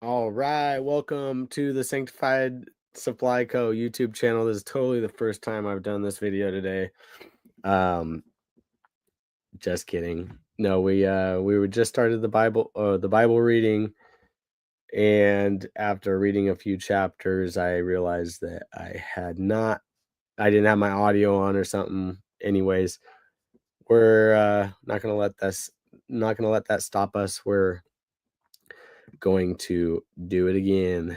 All right, welcome to the Sanctified Supply Co. YouTube channel. This is totally the first time I've done this video today. Um, just kidding. No, we were just started the Bible reading, and after reading a few chapters, I realized that I didn't have my audio on or something. Anyways, we're not gonna let that stop us. We're going to do it again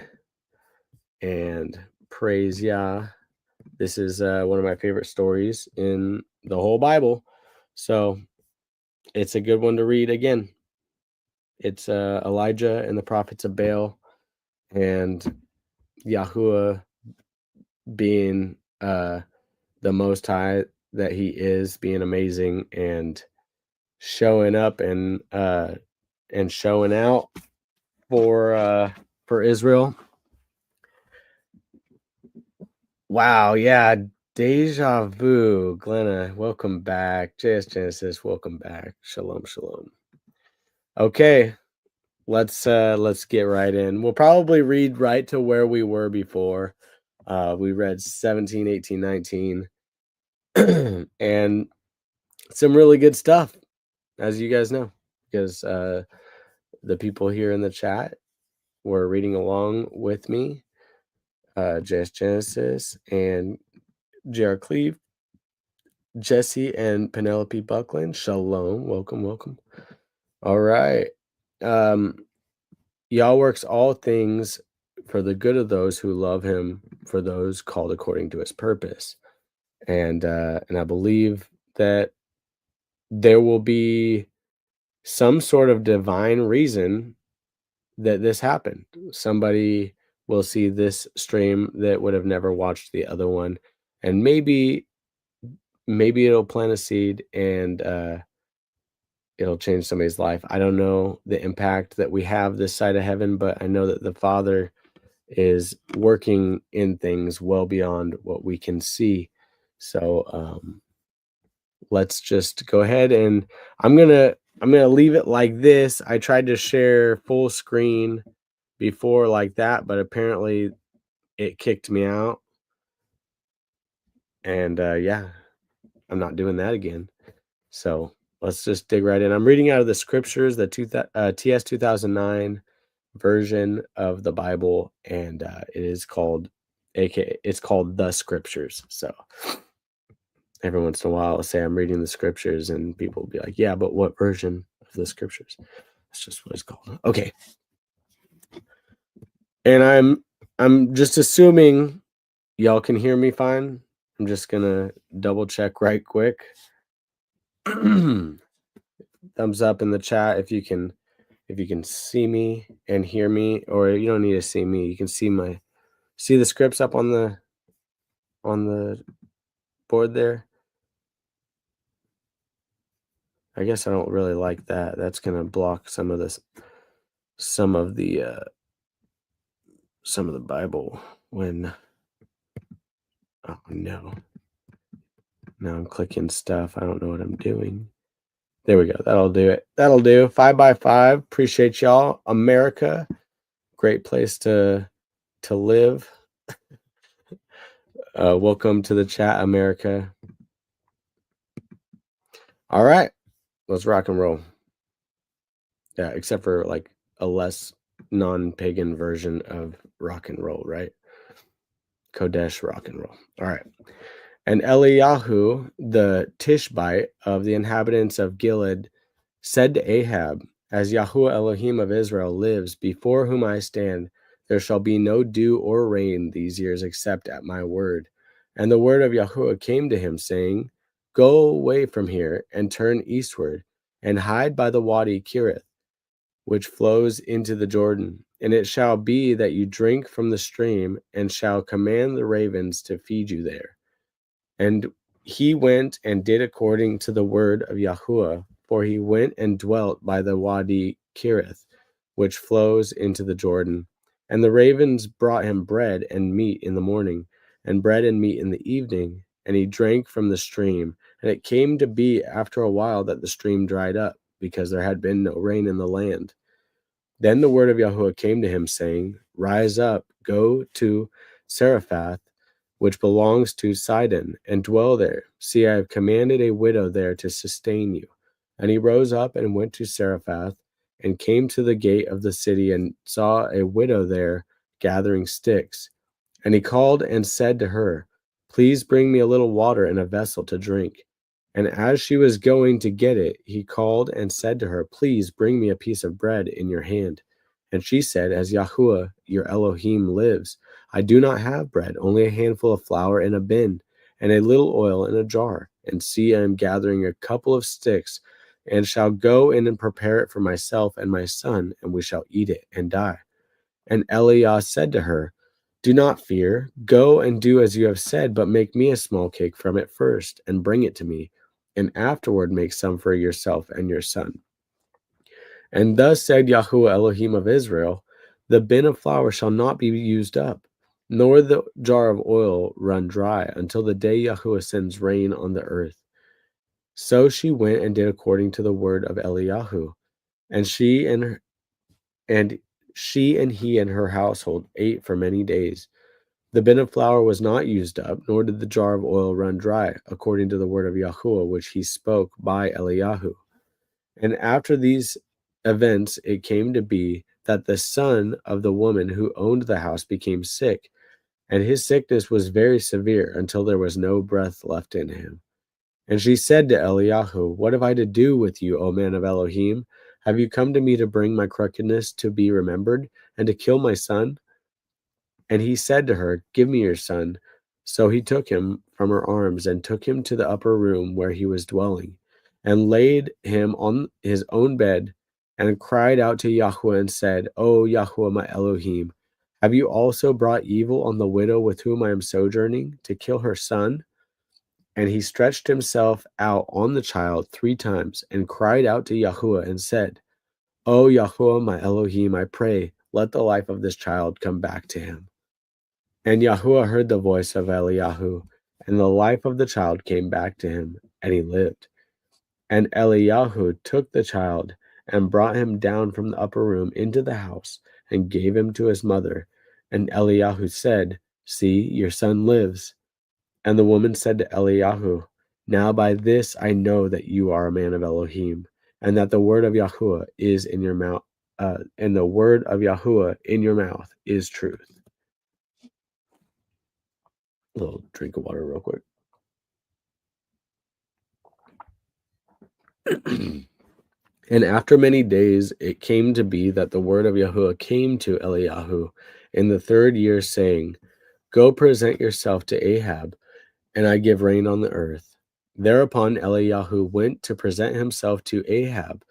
and praise Yah. This is one of my favorite stories in the whole Bible. So it's a good one to read again. It's Elijah and the prophets of Baal and Yahuwah being the Most High that he is, being amazing and showing up and showing out for Israel. Wow, yeah, deja vu. Glenna, welcome back. JS Genesis, welcome back. Shalom, shalom. Okay, let's get right in. We'll probably read right to where we were before. We read 17, 18, 19, and some really good stuff, as you guys know, because the people here in the chat were reading along with me. JS Genesis and JR Cleve, Jesse and Penelope Buckland. Shalom, welcome. All right. Yah works all things for the good of those who love him, for those called according to his purpose. And I believe that there will be some sort of divine reason that this happened. Somebody will see this stream that would have never watched the other one, and maybe it'll plant a seed and it'll change somebody's life. I don't know the impact that we have this side of heaven, but I know that the Father is working in things well beyond what we can see. So let's just go ahead, and I'm gonna leave it like this. I tried to share full screen before like that, but apparently it kicked me out. And yeah, I'm not doing that again. So let's just dig right in. I'm reading out of the scriptures, the TS 2009 version of the Bible, and it is called it's called the Scriptures. So every once in a while I'll say I'm reading the scriptures and people will be like, yeah, but what version of the scriptures? That's just what it's called. Okay. And I'm just assuming y'all can hear me fine. I'm just gonna double check right quick. Thumbs up in the chat if you can see me and hear me, or you don't need to see me. You can see the scripts up on the board there. I guess I don't really like that. That's gonna block some of the Bible when oh no. Now I'm clicking stuff. I don't know what I'm doing. There we go. That'll do it. That'll do. 5x5. Appreciate y'all. America. Great place to live. Welcome to the chat, America. All right. Let's rock and roll. Yeah, except for like a less non-pagan version of rock and roll, right? Kodesh rock and roll. All right. And Eliyahu, the Tishbite of the inhabitants of Gilead, said to Ahab, as Yahuwah Elohim of Israel lives, before whom I stand, there shall be no dew or rain these years except at my word. And the word of Yahuwah came to him, saying, go away from here and turn eastward, and hide by the Wadi Kirith, which flows into the Jordan. And it shall be that you drink from the stream, and shall command the ravens to feed you there. And he went and did according to the word of Yahuwah, for he went and dwelt by the Wadi Kirith, which flows into the Jordan. And the ravens brought him bread and meat in the morning, and bread and meat in the evening, and he drank from the stream. And it came to be after a while that the stream dried up, because there had been no rain in the land. Then the word of Yahuwah came to him, saying, Rise up, go to Zarephath, which belongs to Sidon, and dwell there. See, I have commanded a widow there to sustain you. And he rose up and went to Zarephath, and came to the gate of the city, and saw a widow there gathering sticks. And he called and said to her, Please bring me a little water in a vessel to drink. And as she was going to get it, he called and said to her, Please bring me a piece of bread in your hand. And she said, As Yahuwah, your Elohim, lives, I do not have bread, only a handful of flour in a bin, and a little oil in a jar. And see, I am gathering a couple of sticks, and shall go in and prepare it for myself and my son, and we shall eat it and die. And Eliah said to her, Do not fear. Go and do as you have said, but make me a small cake from it first, and bring it to me, and afterward make some for yourself and your son. And thus said Yahuwah Elohim of Israel, The bin of flour shall not be used up, nor the jar of oil run dry, until the day Yahuwah sends rain on the earth. So she went and did according to the word of Eliyahu, and she and he and her household ate for many days. The bin of flour was not used up, nor did the jar of oil run dry, according to the word of Yahuwah, which he spoke by Eliyahu. And after these events, it came to be that the son of the woman who owned the house became sick, and his sickness was very severe until there was no breath left in him. And she said to Eliyahu, What have I to do with you, O man of Elohim? Have you come to me to bring my crookedness to be remembered, and to kill my son? And he said to her, Give me your son. So he took him from her arms, and took him to the upper room where he was dwelling, and laid him on his own bed, and cried out to Yahuwah, and said, O Yahuwah my Elohim, have you also brought evil on the widow with whom I am sojourning, to kill her son? And he stretched himself out on the child 3 times, and cried out to Yahuwah, and said, O Yahuwah my Elohim, I pray, let the life of this child come back to him. And Yahuwah heard the voice of Eliyahu, and the life of the child came back to him, and he lived. And Eliyahu took the child, and brought him down from the upper room into the house, and gave him to his mother. And Eliyahu said, See, your son lives. And the woman said to Eliyahu, Now by this I know that you are a man of Elohim, and that the word of Yahuwah is in your mouth, and the word of Yahuwah in your mouth is truth. A little drink of water real quick. And after many days it came to be that the word of Yahuwah came to Eliyahu in the 3rd year, saying, Go present yourself to Ahab, and I give rain on the earth. Thereupon Eliyahu went to present himself to Ahab,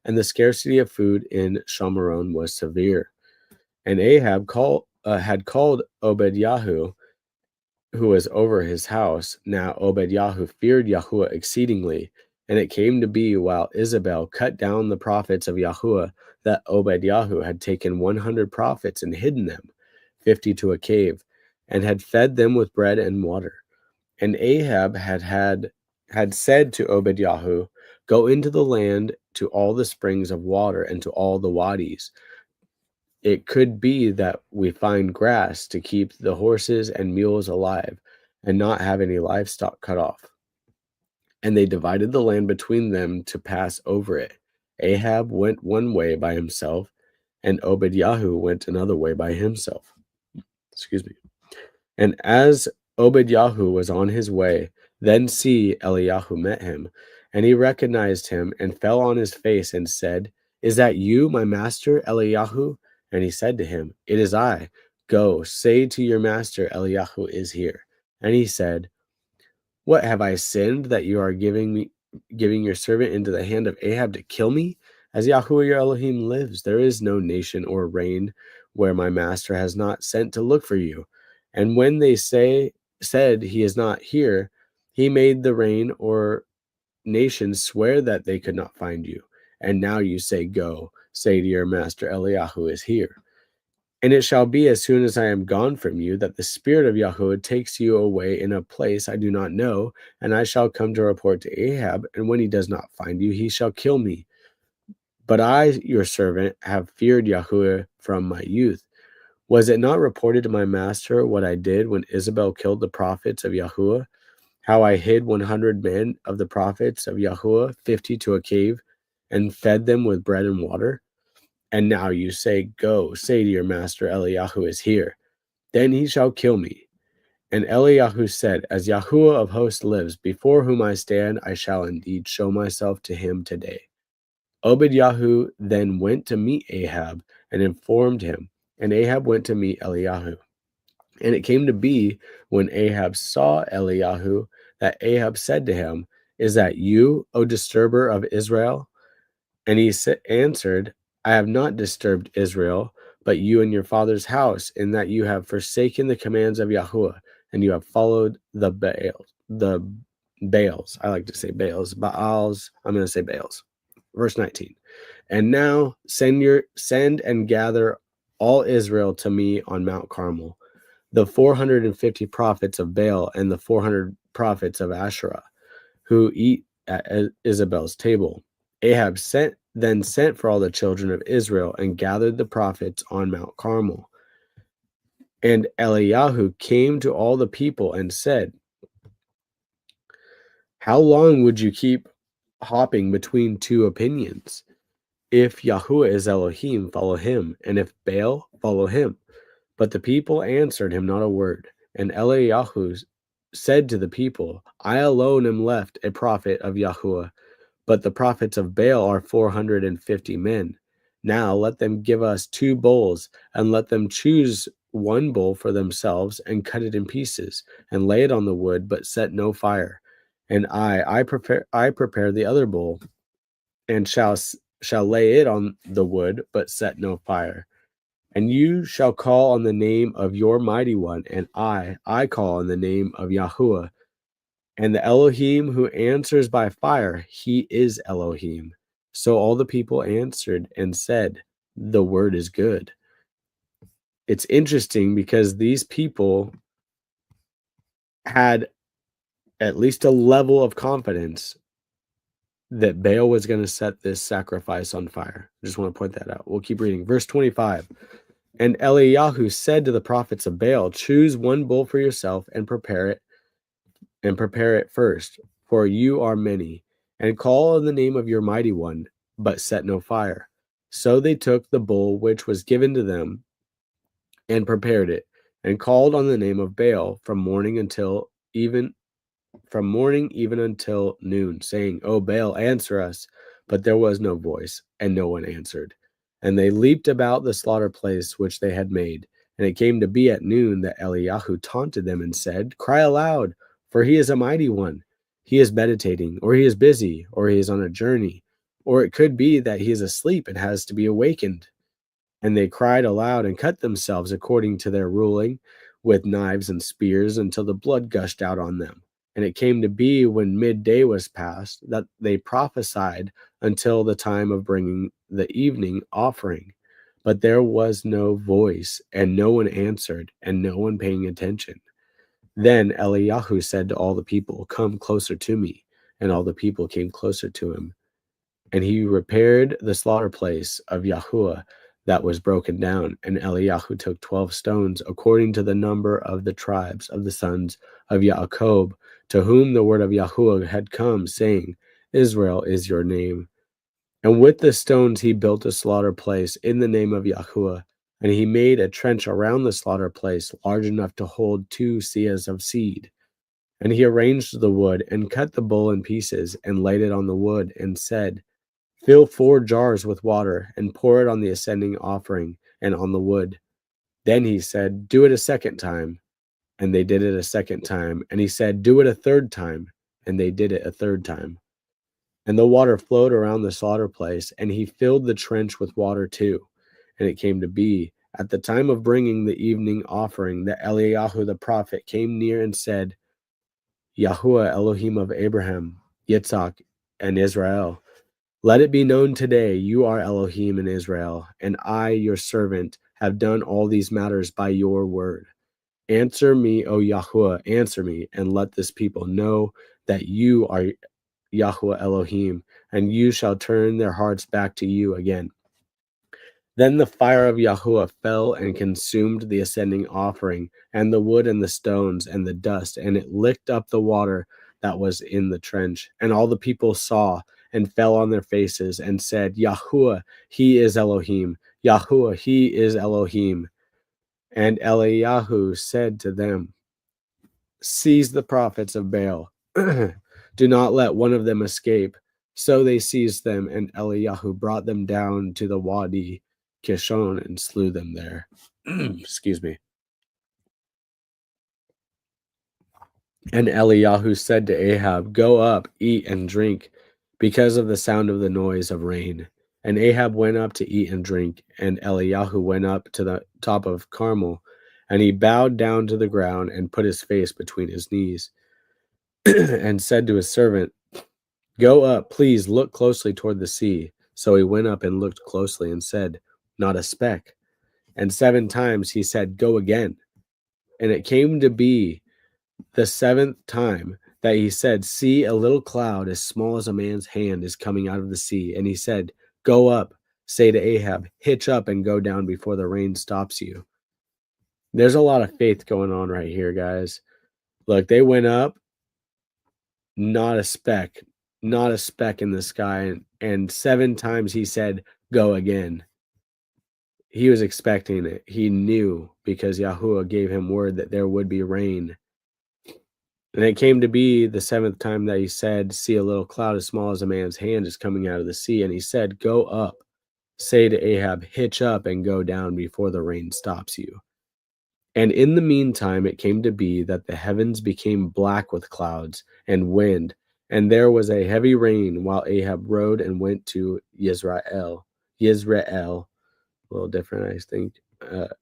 and the scarcity of food in Shomron was severe. And Ahab had called Obed-Yahu, who was over his house. Now Obed-Yahu feared Yahuwah exceedingly, and it came to be while Isabel cut down the prophets of Yahuwah that Obed-Yahu had taken 100 prophets and hidden them, 50 to a cave, and had fed them with bread and water. And Ahab had said to Obed-Yahu, Go into the land to all the springs of water and to all the wadis. It could be that we find grass to keep the horses and mules alive, and not have any livestock cut off. And they divided the land between them to pass over it. Ahab went one way by himself, and Obed-Yahu went another way by himself. Excuse me. And as Obed-Yahu was on his way, then see, Eliyahu met him, and he recognized him, and fell on his face, and said, Is that you, my master, Eliyahu? And he said to him, It is I. Go, say to your master, Eliyahu is here. And he said, What have I sinned, that you are giving your servant into the hand of Ahab to kill me? As Yahuwah your Elohim lives, there is no nation or reign where my master has not sent to look for you. And when they said he is not here, he made the reign or nations swear that they could not find you. And now you say, Go, say to your master, Eliyahu is here. And it shall be, as soon as I am gone from you, that the spirit of Yahuwah takes you away in a place I do not know, and I shall come to report to Ahab, and when he does not find you, he shall kill me. But I, your servant, have feared Yahuwah from my youth. Was it not reported to my master what I did when Isabel killed the prophets of Yahuwah? How I hid 100 men of the prophets of Yahuwah, 50 to a cave, and fed them with bread and water? And now you say, Go, say to your master, Eliyahu is here. Then he shall kill me. And Eliyahu said, As Yahuwah of hosts lives, before whom I stand, I shall indeed show myself to him today. Obadiah then went to meet Ahab and informed him, and Ahab went to meet Eliyahu. And it came to be, when Ahab saw Eliyahu, that Ahab said to him, Is that you, O disturber of Israel? And he answered, I have not disturbed Israel, but you and your father's house, in that you have forsaken the commands of Yahuwah, and you have followed the Baals. I like to say Baals. I'm going to say Baals. Verse 19. And now send and gather all Israel to me on Mount Carmel, the 450 prophets of Baal and the 400 prophets of Asherah, who eat at Isabel's table. Ahab then sent for all the children of Israel and gathered the prophets on Mount Carmel. And Eliyahu came to all the people and said, How long would you keep hopping between two opinions? If Yahuwah is Elohim, follow him, and if Baal, follow him. But the people answered him not a word. And Eliyahu said to the people, I alone am left a prophet of Yahuwah, but the prophets of Baal are 450 men. Now let them give us 2 bulls, and let them choose 1 bull for themselves, and cut it in pieces, and lay it on the wood, but set no fire. And I prepare the other bull, and shall lay it on the wood, but set no fire. And you shall call on the name of your mighty one, and I call on the name of Yahuwah. And the Elohim who answers by fire, he is Elohim. So all the people answered and said, The word is good. It's interesting because these people had at least a level of confidence that Baal was going to set this sacrifice on fire. I just want to point that out. We'll keep reading. Verse 25. And Eliyahu said to the prophets of Baal, Choose 1 bull for yourself and prepare it first, for you are many, and call on the name of your mighty one, but set no fire. So they took the bull which was given to them and prepared it, and called on the name of Baal from morning even until noon, saying, O Baal, answer us. But there was no voice, and no one answered. And they leaped about the slaughter place which they had made. And it came to be at noon that Eliyahu taunted them and said, Cry aloud, for he is a mighty one. He is meditating, or he is busy, or he is on a journey. Or it could be that he is asleep and has to be awakened. And they cried aloud and cut themselves according to their ruling with knives and spears until the blood gushed out on them. And it came to be when midday was past that they prophesied until the time of bringing the evening offering. But there was no voice, and no one answered, and no one paying attention. Then Eliyahu said to all the people, Come closer to me. And all the people came closer to him. And he repaired the slaughter place of Yahuwah that was broken down. And Eliyahu took 12 stones, according to the number of the tribes of the sons of Yaakov, to whom the word of Yahuwah had come, saying, Israel is your name. And with the stones he built a slaughter place in the name of Yahuwah. And he made a trench around the slaughter place, large enough to hold 2 seahs of seed. And he arranged the wood, and cut the bull in pieces, and laid it on the wood, and said, Fill 4 jars with water, and pour it on the ascending offering and on the wood. Then he said, Do it a second time. And they did it a second time. And he said, Do it a third time. And they did it a third time. And the water flowed around the slaughter place, and he filled the trench with water too. And it came to be, at the time of bringing the evening offering, that Eliyahu the prophet came near and said, Yahuwah Elohim of Abraham, Yitzhak, and Israel, let it be known today, you are Elohim in Israel, and I, your servant, have done all these matters by your word. Answer me, O Yahuwah, answer me, and let this people know that you are Yahweh Elohim, and you shall turn their hearts back to you again. Then the fire of Yahweh fell and consumed the ascending offering, and the wood and the stones and the dust, and it licked up the water that was in the trench. And all the people saw and fell on their faces and said, Yahuwah, he is Elohim. Yahuwah, he is Elohim. And Eliyahu said to them, seize the prophets of Baal. Do not let one of them escape. So they seized them, and Eliyahu brought them down to the Wadi Kishon and slew them there. Excuse me. And Eliyahu said to Ahab, go up, eat and drink, because of the sound of the noise of rain. And Ahab went up to eat and drink, and Eliyahu went up to the top of Carmel, and he bowed down to the ground and put his face between his knees, and said to his servant, go up, please look closely toward the sea. So he went up and looked closely and said, not a speck. And 7 times he said, go again. And it came to be the 7th time that he said, see, a little cloud as small as a man's hand is coming out of the sea. And he said, go up, say to Ahab, hitch up and go down before the rain stops you. There's a lot of faith going on right here, guys. Look, they went up, not a speck in the sky. And 7 times he said, go again. He was expecting it. He knew, because Yahuwah gave him word that there would be rain. And it came to be the 7th time that he said, see, a little cloud as small as a man's hand is coming out of the sea. And he said, go up, say to Ahab, hitch up and go down before the rain stops you. And in the meantime, it came to be that the heavens became black with clouds and wind, and there was a heavy rain while Ahab rode and went to Yisrael, a little different, I think.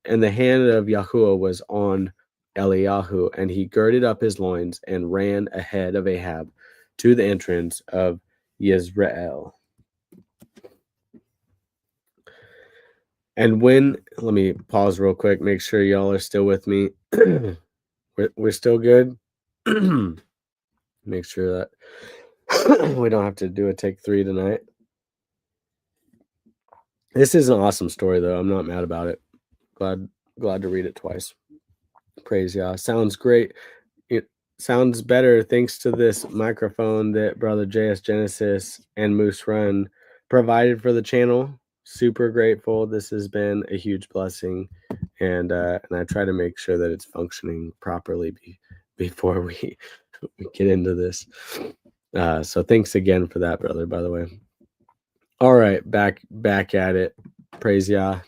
And the hand of Yahuwah was on Eliyahu, and he girded up his loins and ran ahead of Ahab to the entrance of Yisrael. And let me pause real quick, make sure y'all are still with me. we're still good. Make sure that we don't have to do a take 3 tonight. This is an awesome story, though. I'm not mad about it. Glad to read it twice. Praise Yah. Sounds great. It sounds better thanks to this microphone that Brother JS Genesis and Moose Run provided for the channel. Super grateful. This has been a huge blessing, and I try to make sure that it's functioning properly before we get into this. So thanks again for that, brother, by the way. All right, back at it. Praise Yah.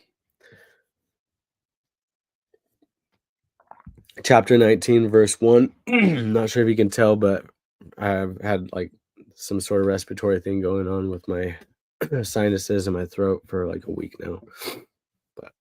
Chapter 19, verse 1. Not sure if you can tell, but I've had like some sort of respiratory thing going on with my sinuses and my throat for like a week now. But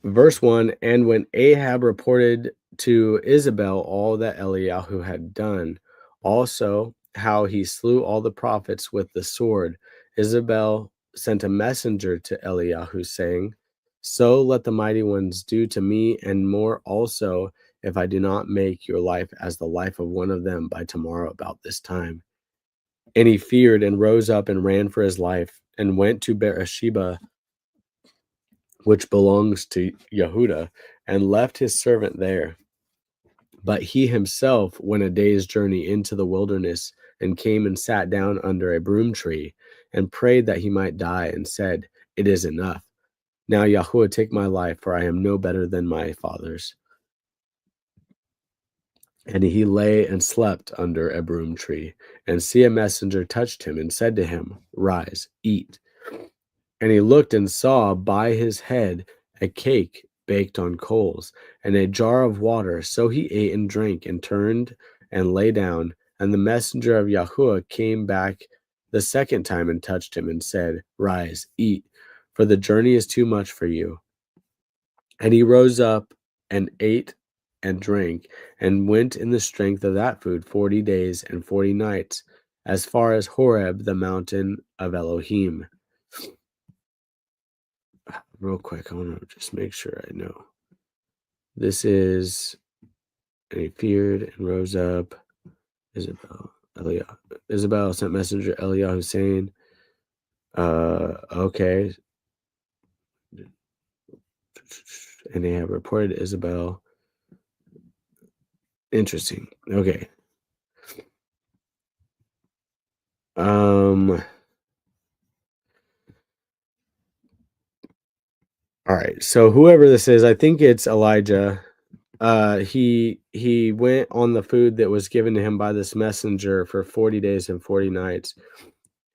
verse 1, and when Ahab reported to Isabel all that Eliyahu had done, also how he slew all the prophets with the sword, Isabel sent a messenger to Eliyahu, saying, so let the mighty ones do to me and more also, if I do not make your life as the life of one of them by tomorrow about this time. And he feared and rose up and ran for his life and went to Beersheba, which belongs to Yehuda, and left his servant there. But he himself went a day's journey into the wilderness and came and sat down under a broom tree and prayed that he might die, and said, it is enough. Now, Yahuwah, take my life, for I am no better than my fathers. And he lay and slept under a broom tree. And see, a messenger touched him and said to him, rise, eat. And he looked and saw by his head a cake baked on coals and a jar of water. So he ate and drank and turned and lay down. And the messenger of Yahuwah came back the 2nd time and touched him and said, rise, eat, for the journey is too much for you. And he rose up and ate and drank and went in the strength of that food 40 days and 40 nights, as far as Horeb, the mountain of Elohim. Real quick, I want to just make sure I know. This is, and he feared and rose up, Isabel. Isabel sent messenger Eliyahu saying, okay. And they have reported Isabel. Interesting. Okay. All right. So whoever this is, I think it's Elijah. He went on the food that was given to him by this messenger for 40 days and 40 nights.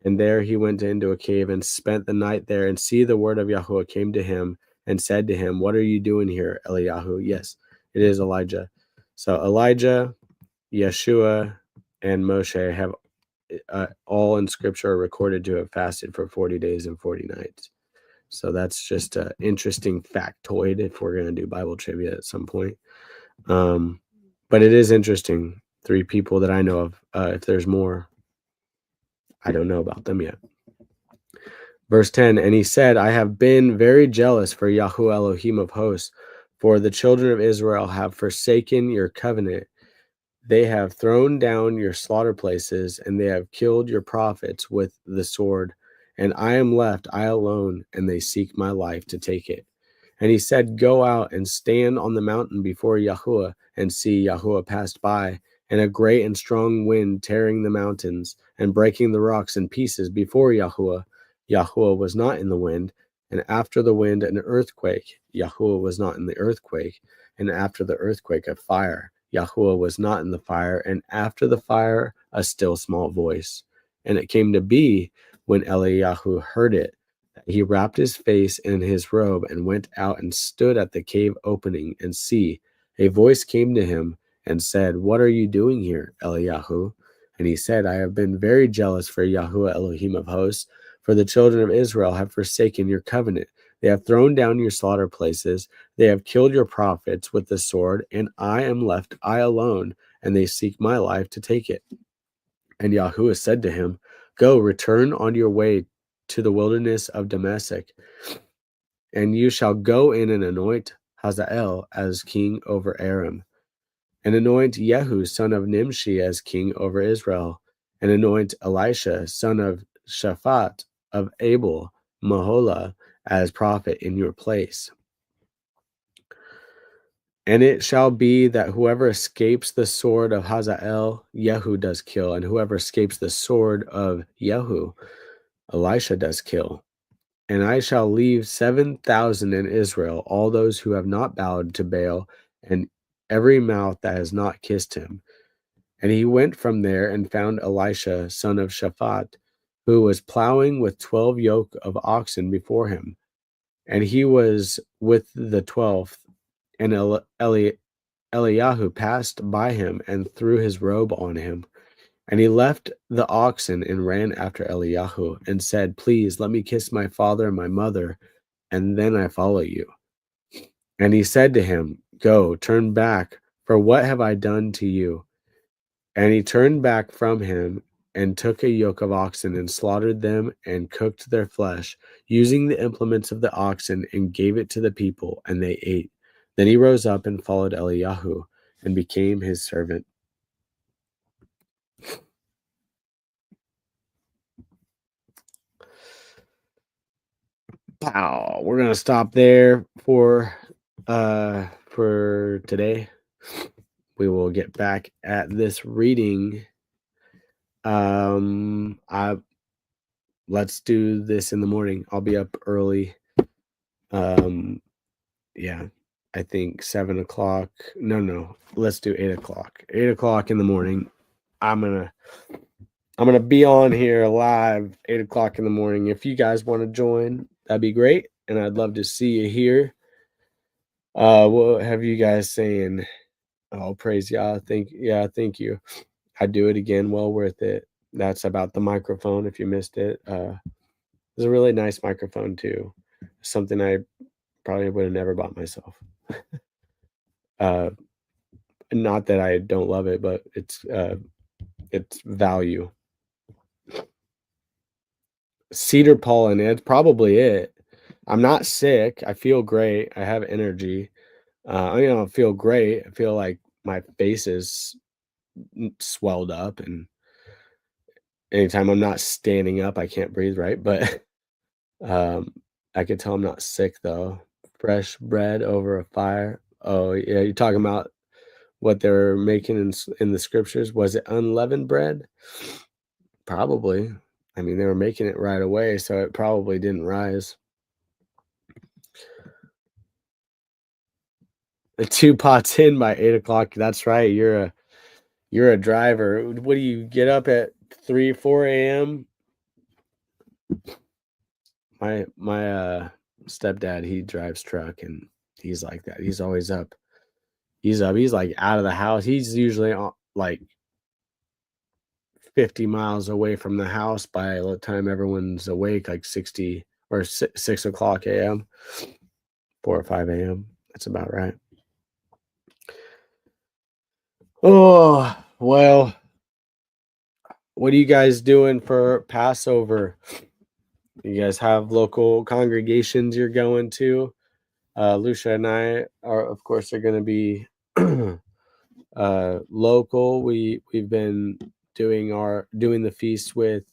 And there he went into a cave and spent the night there. And see, the word of Yahuwah came to him and said to him, "What are you doing here, Eliyahu?" Yes, it is Elijah. So Elijah, Yeshua, and Moshe have all in scripture are recorded to have fasted for 40 days and 40 nights. So that's just an interesting factoid if we're going to do Bible trivia at some point. But it is interesting. 3 people that I know of. If there's more, I don't know about them yet. Verse 10, and he said, I have been very jealous for Yahuwah Elohim of hosts, for the children of Israel have forsaken your covenant. They have thrown down your slaughter places, and they have killed your prophets with the sword. And I am left, I alone, and they seek my life to take it. And he said, Go out and stand on the mountain before Yahuwah, and see Yahuwah passed by, and a great and strong wind tearing the mountains, and breaking the rocks in pieces before Yahuwah. Yahuwah was not in the wind, and after the wind an earthquake. Yahuwah was not in the earthquake, and after the earthquake a fire. Yahuwah was not in the fire, and after the fire a still small voice. And it came to be, when Eliyahu heard it, he wrapped his face in his robe and went out and stood at the cave opening. And see, a voice came to him and said, What are you doing here, Eliyahu? And he said, I have been very jealous for Yahuwah Elohim of hosts, for the children of Israel have forsaken your covenant. They have thrown down your slaughter places. They have killed your prophets with the sword, and I am left, I alone, and they seek my life to take it. And Yahuwah said to him, Go, return on your way to the wilderness of Damascus, and you shall go in and anoint Hazael as king over Aram, and anoint Jehu son of Nimshi as king over Israel, and anoint Elisha son of Shaphat of Abel Mahola as prophet in your place. And it shall be that whoever escapes the sword of Hazael, Jehu does kill, and whoever escapes the sword of Jehu, Elisha does kill. And I shall leave 7,000 in Israel, all those who have not bowed to Baal, and every mouth that has not kissed him. And he went from there and found Elisha, son of Shaphat, who was plowing with 12 yoke of oxen before him. And he was with the 12th, and Eliyahu passed by him and threw his robe on him. And he left the oxen and ran after Eliyahu and said, Please let me kiss my father and my mother, and then I follow you. And he said to him, Go, turn back, for what have I done to you? And he turned back from him and took a yoke of oxen and slaughtered them and cooked their flesh, using the implements of the oxen, and gave it to the people, and they ate. Then he rose up and followed Eliyahu and became his servant. Wow, we're gonna stop there for today. We will get back at this reading. Let's do this in the morning. I'll be up early. Yeah, I think 7 o'clock. No, let's do 8 o'clock. 8 o'clock in the morning. I'm gonna be on here live 8 o'clock in the morning. If you guys want to join, that'd be great, and I'd love to see you here. What have you guys saying? Oh, praise Yah. Thank you. I do it again. Well worth it. That's about the microphone. If you missed it, it's a really nice microphone too. Something I probably would have never bought myself. Not that I don't love it, but it's value. Cedar pollen. It's probably it. I'm not sick. I feel great. I have energy. I feel great. I feel like my face is swelled up, and anytime I'm not standing up, I can't breathe right, but I could tell I'm not sick though. Fresh bread over a fire. Oh yeah, you're talking about what they're making in the scriptures. Was it unleavened bread? Probably. I mean, they were making it right away, so it probably didn't rise. The 2 pots in by 8 o'clock. That's right. You're a driver. What do you get up at 3, 4 a.m.? My stepdad, he drives truck and he's like that. He's always up. He's up. He's like out of the house. He's usually like 50 miles away from the house by the time everyone's awake, like 60 or 6 o'clock a.m., 4 or 5 a.m. That's about right. Oh, well, what are you guys doing for Passover? You guys have local congregations you're going to? Lucia and I are, of course, are going to be local. We've been doing the feast with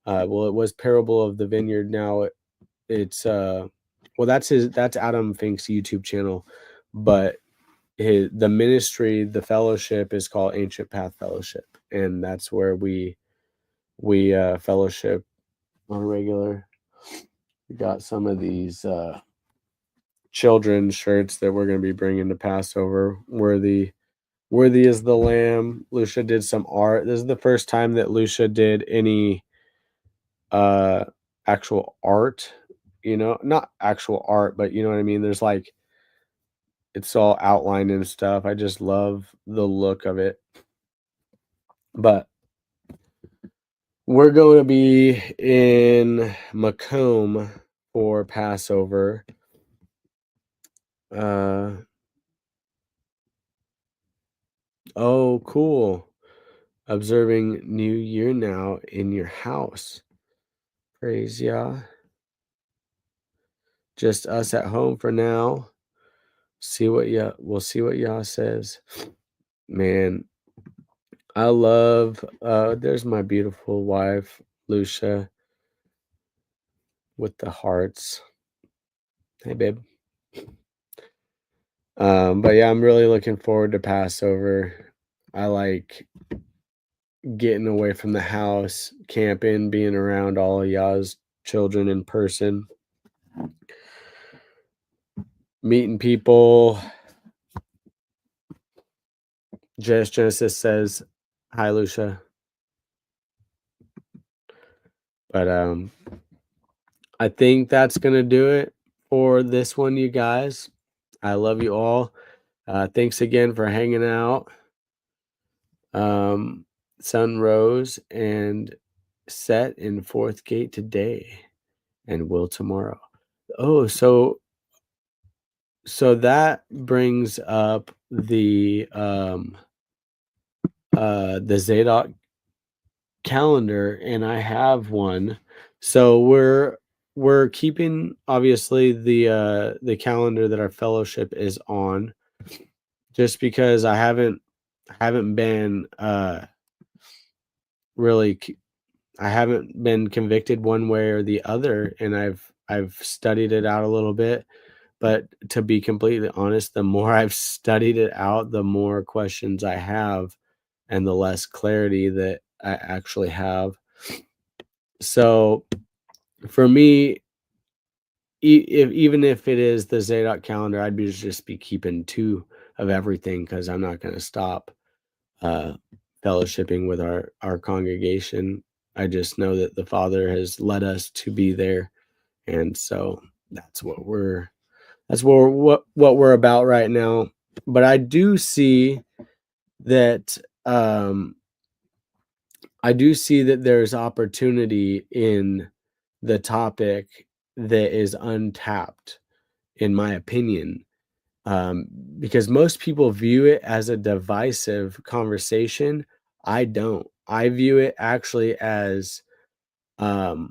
well, it was Parable of the Vineyard. Now it's well, that's Adam Fink's YouTube channel, but the ministry, the fellowship is called Ancient Path Fellowship, and that's where we fellowship on a regular. We got some of these children's shirts that we're going to be bringing to Passover. Worthy is the Lamb. Lucia did some art. This is the first time that Lucia did any actual art, not actual art, but you know what I mean. There's like, it's all outlined and stuff. I just love the look of it. But we're going to be in Macomb for Passover. Oh, cool. Observing New Year now in your house. Praise Yah. Just us at home for now. We'll see what Yah says. Man, I love there's my beautiful wife, Lucia, with the hearts. Hey babe. But yeah, I'm really looking forward to Passover. I like getting away from the house, camping, being around all of Yah's children in person, meeting people. Genesis says, "Hi, Lucia." But I think that's gonna do it for this one, you guys. I love you all. Thanks again for hanging out. Sun rose and set in fourth gate today and will tomorrow. Oh, so that brings up the Zadok calendar, and I have one. So we're keeping obviously the calendar that our fellowship is on, just because I haven't been really I haven't been convicted one way or the other, and I've studied it out a little bit. But to be completely honest, the more I've studied it out, the more questions I have and the less clarity that I actually have. So for me, even if it is the Zadok calendar, I'd just be keeping 2 of everything, because I'm not going to stop fellowshipping with our congregation. I just know that the Father has led us to be there, and so that's what we're about right now. But I do see that there's opportunity in the topic that is untapped, in my opinion, because most people view it as a divisive conversation. I don't. I view it actually as a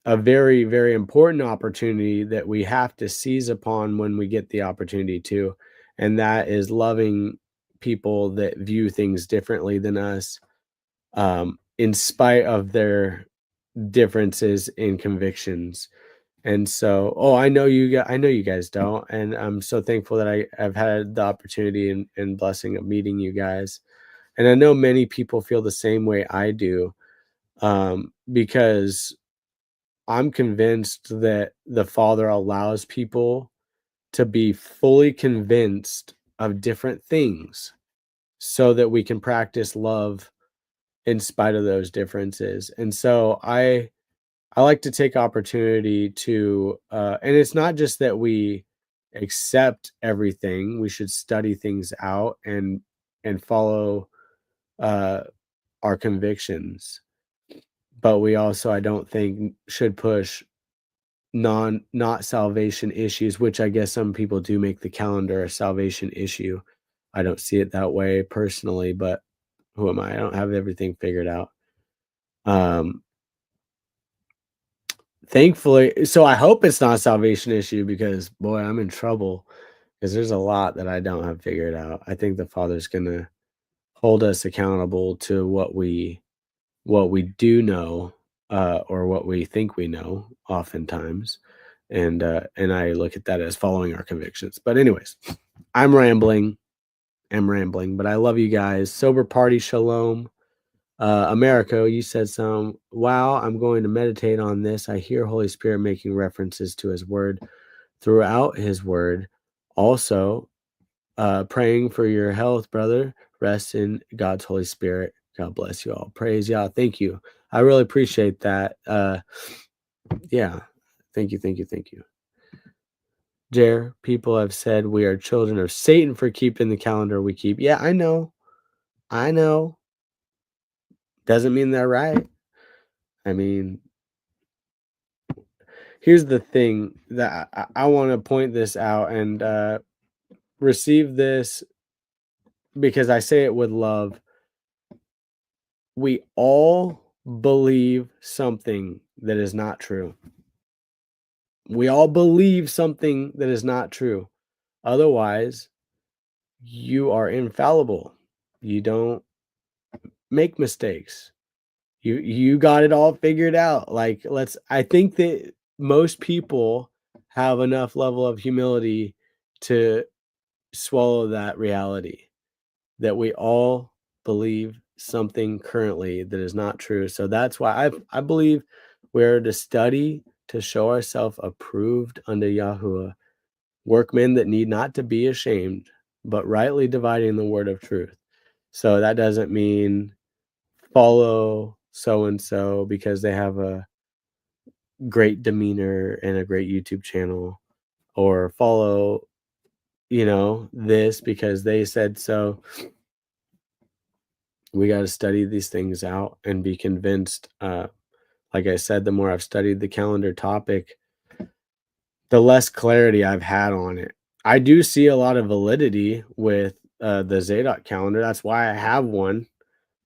very, very important opportunity that we have to seize upon when we get the opportunity to, and that is loving people that view things differently than us. in spite of their differences in convictions. And so, I know you guys don't, and I'm so thankful that I've had the opportunity and blessing of meeting you guys. And I know many people feel the same way I do, because I'm convinced that the Father allows people to be fully convinced of different things so that we can practice love in spite of those differences. And so I like to take opportunity to and it's not just that we accept everything, we should study things out and follow uh our convictions. But we also, I don't think, should push not salvation issues, which I guess some people do make the calendar a salvation issue. I don't see it that way personally, but who am I? I don't have everything figured out. Um, Thankfully, so I hope it's not a salvation issue because boy, I'm in trouble because there's a lot that I don't have figured out. I think the Father's gonna hold us accountable to what we do know, or what we think we know oftentimes. And I look at that as following our convictions. But anyways, I'm rambling. But I love you guys. Sober party shalom. America, you said some. Wow, I'm going to meditate on this. I hear Holy Spirit making references to His Word throughout His Word. Also, praying for your health, brother. Rest in God's Holy Spirit. God bless you all. Praise Yah. Thank you. I really appreciate that. Yeah. Thank you. Thank you. Thank you. Jer, people have said we are children of Satan for keeping the calendar we keep. Yeah, I know. I know. Doesn't mean they're right. I mean, here's the thing that I want to point this out and receive this because I say it with love. We all believe something that is not true. We all believe something that is not true. Otherwise, you are infallible. You don't make mistakes. You got it all figured out. Like I think that most people have enough level of humility to swallow that reality that we all believe something currently that is not true. So that's why I believe we're to study to show ourselves approved unto Yahuwah, workmen that need not to be ashamed, but rightly dividing the word of truth. So that doesn't mean follow so and so because they have a great demeanor and a great YouTube channel, or follow, this because they said so. We got to study these things out and be convinced. Like I said, the more I've studied the calendar topic, the less clarity I've had on it. I do see a lot of validity with the Zadok calendar. That's why I have one.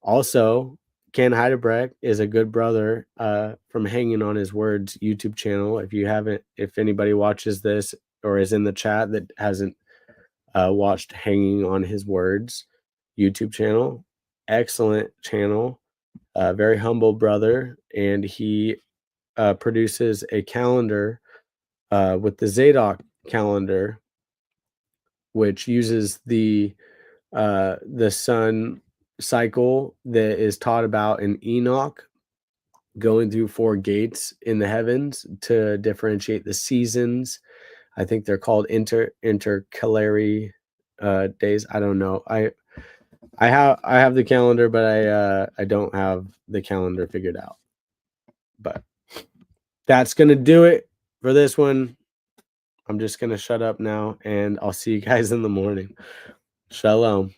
Also, Ken Heidebrecht is a good brother from Hanging on His Words YouTube channel. If anybody watches this or is in the chat that hasn't watched Hanging on His Words YouTube channel, excellent channel, very humble brother, and he produces a calendar with the Zadok calendar, which uses the sun cycle that is taught about in Enoch, going through 4 gates in the heavens to differentiate the seasons. I think they're called intercalary days. I don't know. I have the calendar, but I don't have the calendar figured out. But that's gonna do it for this one. I'm just gonna shut up now, and I'll see you guys in the morning. Shalom.